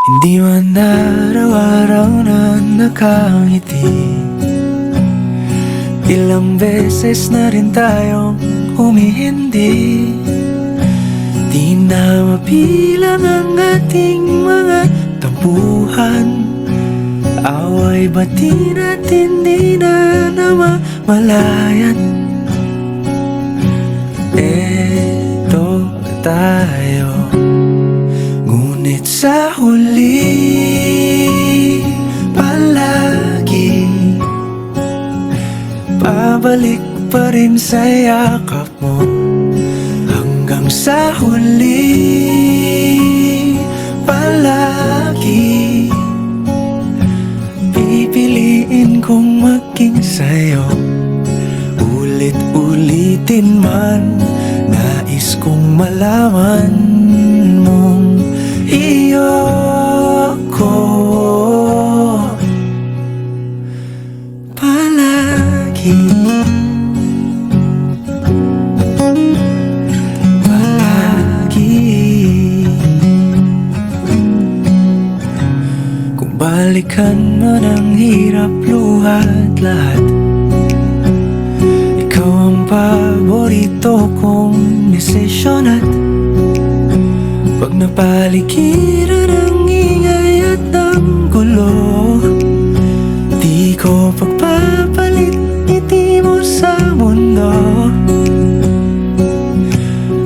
Hindi man araw-araw na nakangiti. Ilang beses na rin tayong humihindi. Di na mabilang ang ating mga tampuhan. Away bati natin di na namamalayan. Eto tayo, ngunit sa huli palagi pabalik pa rin sa yakap mo. Hanggang sa huli palagi pipiliin kong maging sa'yo. Ulit-ulitin man, nais kong malaman mong iyo ko palagi. Kung balikan man ang hirap, luhat lahat, ikaw ang paborito kong desisyon. At pag napaligiran ang ingay at ang gulo, di ko pagpapalit ngiti mo sa mundo.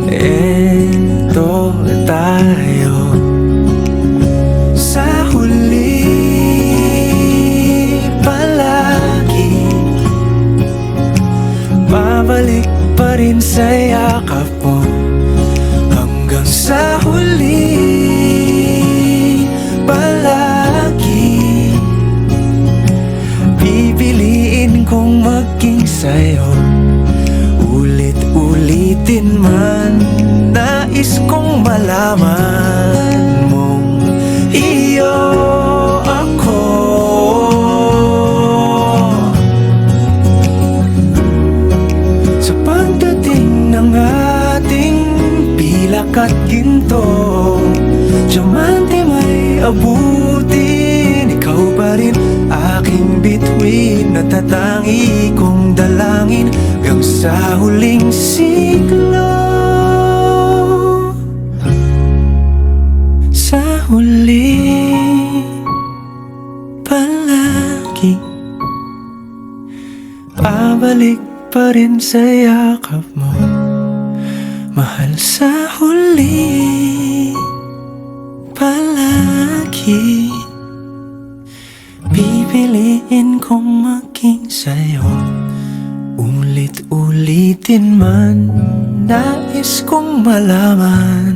Eto tayo, sa huli palagi babalik pa rin sa yakap mo. Hanggang sa huli palagi pipiliin kong maging sa'yo. Ulit-ulitin man, nais kong malaman mong iyo ako. Sa pagdating ng ating pilak at ginto, diamante may abutin, ikaw pa rin aking bituin. Natatangi kong dalangin hanggang sa huling siglo. Sa huli palagi pabalik pa rin sa yakap mo, mahal. Sa huli palagi pipiliin kong maging sa'yo. Ulit-ulitin man, nais kong malaman